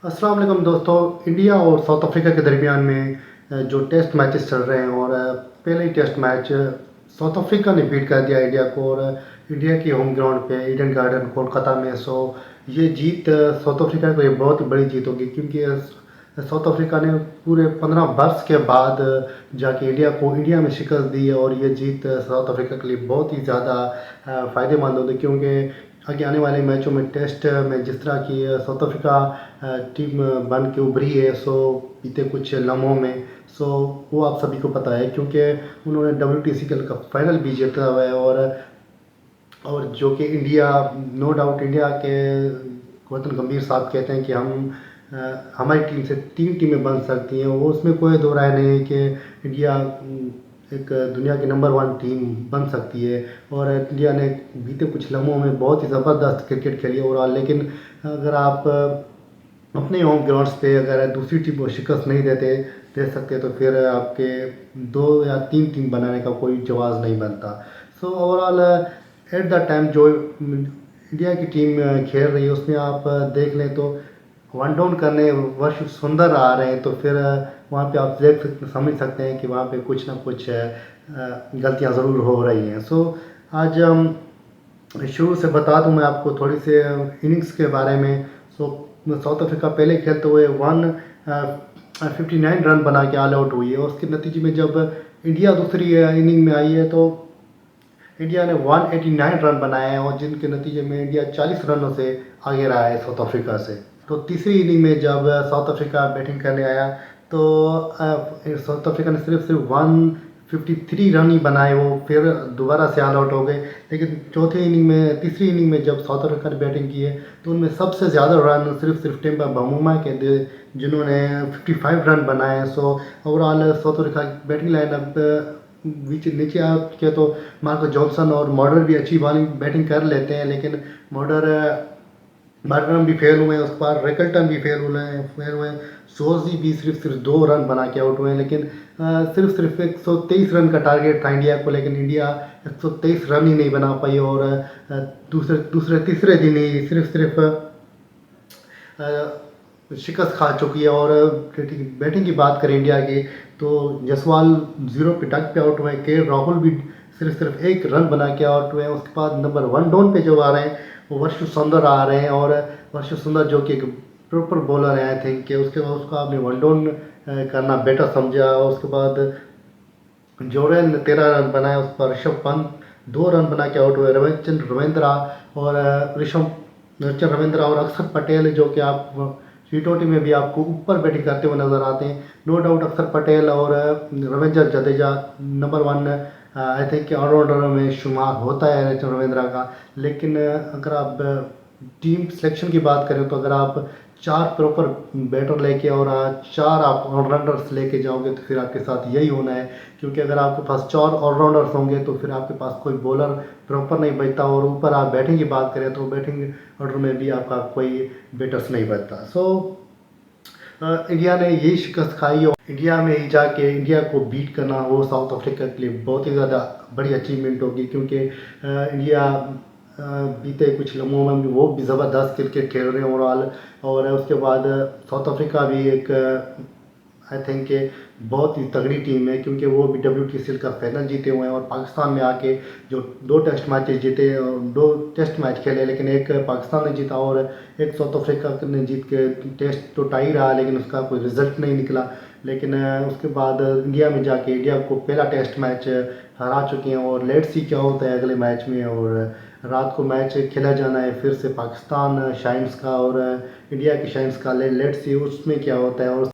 अस्सलाम वालेकुम दोस्तों। इंडिया और साउथ अफ्रीका के दरमियान में जो टेस्ट मैचेस चल रहे हैं और पहले ही टेस्ट मैच साउथ अफ्रीका ने बीट कर दिया इंडिया को और इंडिया की होम ग्राउंड पे ईडन गार्डन कोलकाता में। सो ये जीत साउथ अफ्रीका को एक बहुत ही बड़ी जीत होगी, क्योंकि साउथ अफ्रीका ने पूरे 15 वर्ष के बाद जाके इंडिया में शिकस्त दी है। और ये जीत साउथ अफ्रीका के लिए बहुत ही ज़्यादा फ़ायदेमंद होगी, क्योंकि आगे आने वाले मैचों में टेस्ट में जिस तरह की साउथ अफ्रीका टीम बन के उभरी है, सो बीते कुछ लम्हों में, सो वो आप सभी को पता है, क्योंकि उन्होंने WTC का फाइनल भी जीता हुआ है। और जो कि इंडिया, नो डाउट इंडिया के गौतम गंभीर साहब कहते हैं कि हमारी टीम से 3 टीमें बन सकती हैं। वो उसमें कोई दो राय नहीं है कि इंडिया एक दुनिया की नंबर 1 टीम बन सकती है। और इंडिया ने बीते कुछ लम्हों में बहुत ही ज़बरदस्त क्रिकेट खेली ओवरऑल। लेकिन अगर आप अपने होम ग्राउंड्स पे अगर दूसरी टीम को शिकस्त नहीं दे सकते, तो फिर आपके 2 या 3 टीम बनाने का कोई जवाज़ नहीं बनता। So overall at the time जो इंडिया की टीम खेल रही है, उसमें आप देख लें तो वन डाउन करने वर्ष सुंदर आ रहे हैं, तो फिर वहाँ पे आप समझ सकते हैं कि वहाँ पे कुछ ना कुछ गलतियाँ ज़रूर हो रही हैं। सो आज हम शुरू से बता दूं मैं आपको थोड़ी से इनिंग्स के बारे में। सो साउथ अफ्रीका पहले खेलते हुए 159 रन बना के ऑल आउट हुई है। उसके नतीजे में जब इंडिया दूसरी इनिंग में आई है, तो इंडिया ने 189 रन बनाए हैं, और जिनके नतीजे में इंडिया 40 रनों से आगे रहा है साउथ अफ्रीका से। तो तीसरी इनिंग में जब साउथ अफ्रीका बैटिंग करने आया, तो साउथ अफ्रीका ने सिर्फ 153 रन ही बनाए, वो फिर दोबारा से ऑल आउट हो गए। लेकिन तीसरी इनिंग में जब साउथ अफ्रीका ने बैटिंग की है, तो उनमें सबसे ज़्यादा रन सिर्फ टिम्बा बामुमा के थे, जिन्होंने 55 रन बनाए हैं। सो ओवरऑल साउथ अफ्रीका की बैटिंग लाइनअप नीचे आके तो मार्को जॉनसन और मॉडर भी अच्छी बैटिंग कर लेते हैं, लेकिन मार्करम भी फेल हुए हैं, उस पर रिकल्टन भी फेल हुए हैं। सोजी भी सिर्फ 2 रन बना के आउट हुए हैं। लेकिन सिर्फ 123 रन का टारगेट था इंडिया को, लेकिन इंडिया 123 रन ही नहीं बना पाई। और तीसरे दिन ही सिर्फ शिकस्त खा चुकी है। और बैटिंग की बात करें इंडिया की, तो जसवाल 0 पे डक पे आउट हुए, के राहुल भी सिर्फ 1 रन बना के आउट हुए हैं। उसके बाद नंबर 1 डाउन पे जो आ रहे हैं, वो वर्ष सुंदर आ रहे हैं। और वर्ष सुंदर जो कि एक प्रॉपर बॉलर है, आई थिंक कि उसको आपने 1 डाउन करना बेटर समझा। उसके बाद जोरेन ने 13 रन बनाए, उस पर ऋषभ पंत 2 रन बना के आउट हुए। रविचंद्र रविंद्रा और अक्षर पटेल, जो कि आप T20 में भी आपको ऊपर बैटिंग करते हुए नजर आते हैं। नो डाउट अक्षर पटेल और Ravindra Jadeja number 1 I think allrounder में शुमार होता है रविंद्रा का। लेकिन अगर आप टीम सिलेक्शन की बात करें, तो अगर आप 4 प्रॉपर बैटर लेके और 4 आप ऑलराउंडर्स लेके जाओगे, तो फिर आपके साथ यही होना है। क्योंकि अगर आपके पास 4 ऑलराउंडर्स होंगे, तो फिर आपके पास कोई बॉलर प्रॉपर नहीं बचता। और ऊपर आप बैटिंग की बात करें, तो बैटिंग ऑर्डर में भी आपका कोई बैटर्स नहीं बचता। सो इंडिया ने यही शिकस्त खाई, और इंडिया में ही जाके इंडिया को बीट करना वो साउथ अफ्रीका के लिए बहुत ही ज़्यादा बड़ी अचीवमेंट होगी। क्योंकि इंडिया बीते कुछ लम्हों में भी वो भी ज़बरदस्त क्रिकेट खेल रहे हैं ओवरऑल। और उसके बाद साउथ अफ्रीका भी एक आई थिंक कि बहुत ही तगड़ी टीम है, क्योंकि वो भी WTC का फाइनल जीते हुए हैं। और पाकिस्तान में आके जो 2 टेस्ट मैचेस जीते, 2 टेस्ट मैच खेले, लेकिन एक पाकिस्तान ने जीता और एक साउथ अफ्रीका ने जीत के टेस्ट तो टाई रहा, लेकिन उसका कोई रिजल्ट नहीं निकला। लेकिन उसके बाद इंडिया में जाके इंडिया को पहला टेस्ट मैच हरा चुके हैं। और लेट्स सी क्या होता है अगले मैच में। और रात को मैच खेला जाना है फिर से पाकिस्तान शाइन्स का और इंडिया की शाइन्स का। लेट्स सी उसमें क्या होता है। और